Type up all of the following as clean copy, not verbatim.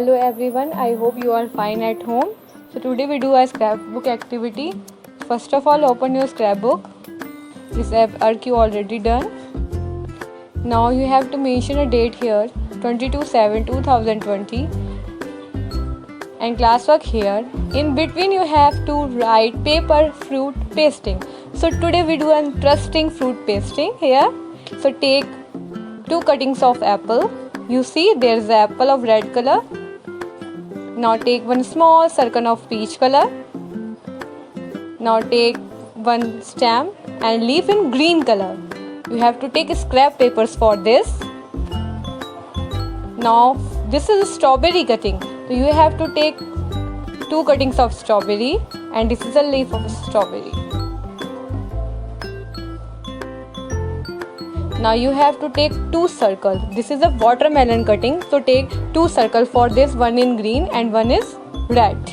Hello everyone, I hope you are fine at home. So today we do a scrapbook activity. First of all, open your scrapbook. This work you already done. Now you have to mention a date here, 22/7/2020, and classwork here. In between you have to write paper fruit pasting. So today we do an interesting fruit pasting here. So take 2 cuttings of apple. You see there is an apple of red color. Now take one small circle of peach color. Now take one stem and leaf in green color. You have to take scrap papers for this. Now this is a strawberry cutting. So you have to take 2 cuttings of strawberry, and this is a leaf of strawberry. Now you have to take 2 circles. This is a watermelon cutting. So take 2 circles for this, one in green and one is red.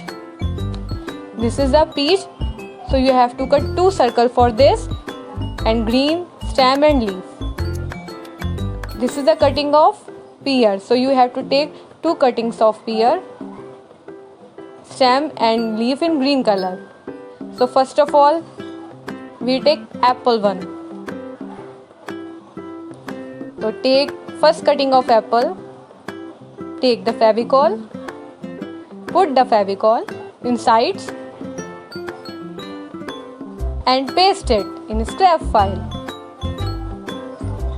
This is a peach. So you have to cut 2 circles for this, and green stem and leaf. This is a cutting of pear. So you have to take 2 cuttings of pear, stem and leaf in green color. So first of all, we take apple one. So take first cutting of apple, take the Fevicol, put the Fevicol in sides and paste it in scrap file.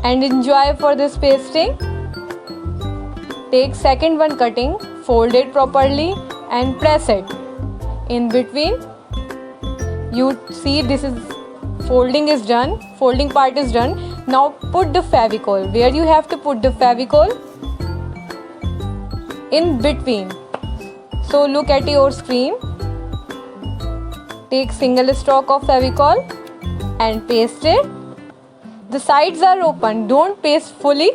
And enjoy for this pasting. Take second one cutting, fold it properly and press it. In between, you see this is folding is done, folding part is done. Now put the Fevicol. Where you have to put the Fevicol? In between. So look at your screen. Take single stroke of Fevicol and paste it. The sides are open. Don't paste fully.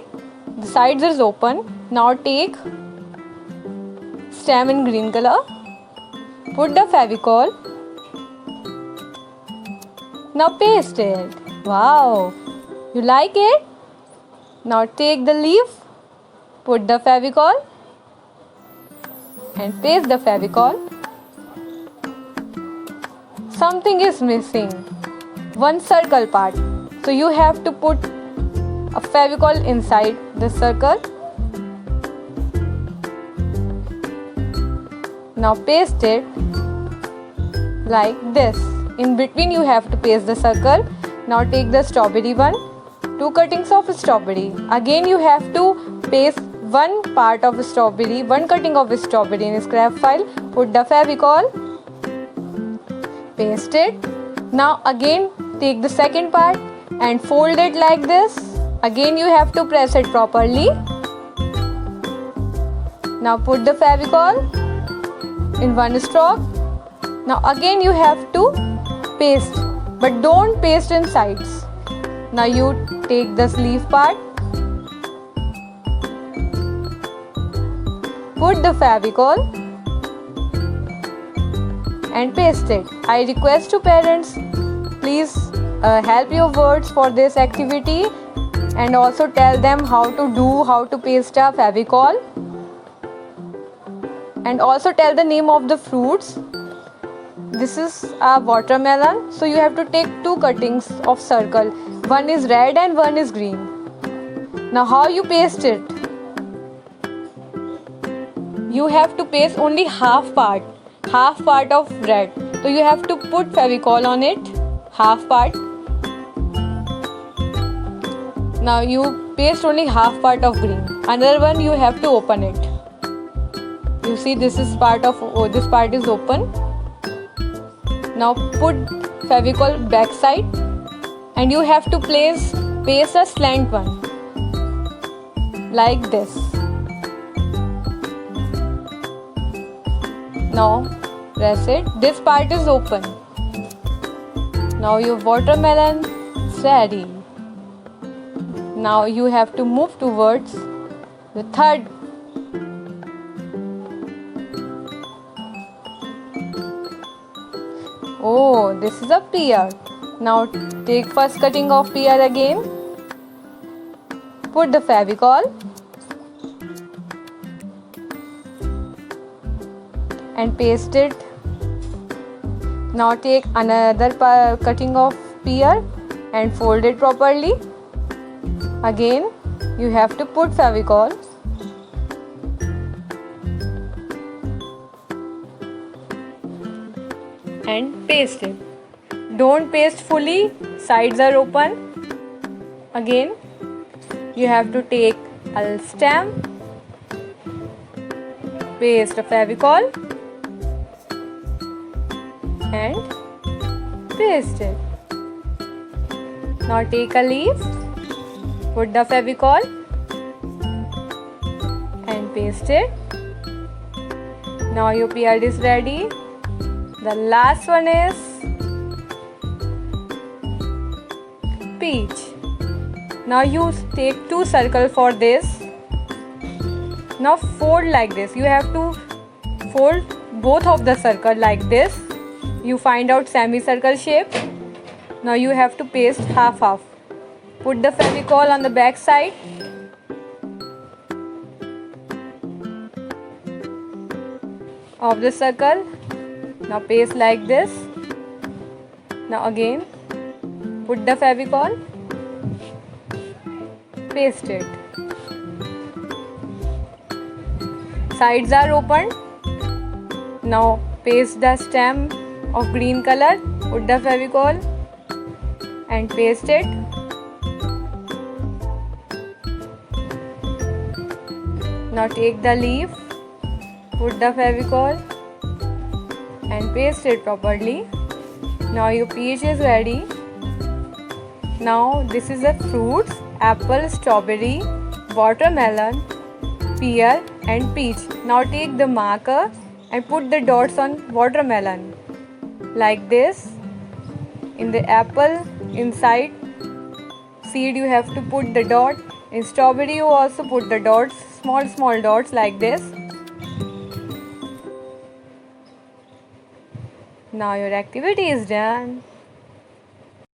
The sides is open. Now take stem in green color. Put the Fevicol. Now paste it. Wow! You like it? Now take the leaf, put the Fevicol and paste the Fevicol. Something is missing. One circle part. So you have to put a Fevicol inside the circle. Now paste it like this. In between you have to paste the circle. Now take the strawberry one, 2 cuttings of strawberry. Again you have to paste one part of strawberry, 1 cutting of strawberry in scrap file. Put the Fevicol, paste it. Now again take the second part and fold it like this. Again you have to press it properly. Now put the Fevicol in one stroke. Now again you have to paste, but don't paste in sides. Now you take this leaf part, put the Fevicol and paste it. I request to parents, please help your words for this activity and also tell them how to paste a Fevicol, and also tell the name of the fruits. This is a watermelon. So you have to take 2 cuttings of circle. One is red and one is green. Now how you paste it? You have to paste only half part of red. So you have to put Fevicol on it, half part. Now you paste only half part of green. Another one you have to open it. You see this is this part is open. Now put Fevicol back side and you have to paste a slant one like this. Now press it. This part is open. Now your watermelon is ready. Now you have to move towards the third. Oh, this is a pear. Now take first cutting of pear again. Put the Fevicol and paste it. Now take another cutting of pear and fold it properly. Again you have to put Fevicol and paste it. Don't paste fully, sides are open. Again you have to take a stem, paste a Fevicol and paste it. Now take a leaf, put the Fevicol and paste it. Now your pear is ready. The last one is peach. Now you take 2 circles for this. Now fold like this. You have to fold both of the circle like this. You find out semicircle shape. Now you have to paste half. Put the Fevicol on the back side. Of the circle. Now paste like this. Now again put the Fevicol. Paste it. Sides are opened. Now paste the stem of green color. Put the Fevicol and paste it. Now take the leaf, put the Fevicol and paste it properly. Now your peach is ready. Now this is the fruits: apple, strawberry, watermelon, pear and peach. Now take the marker and put the dots on watermelon like this. In the apple, inside seed you have to put the dot. In strawberry you also put the dots, small dots like this. Now your activity is done.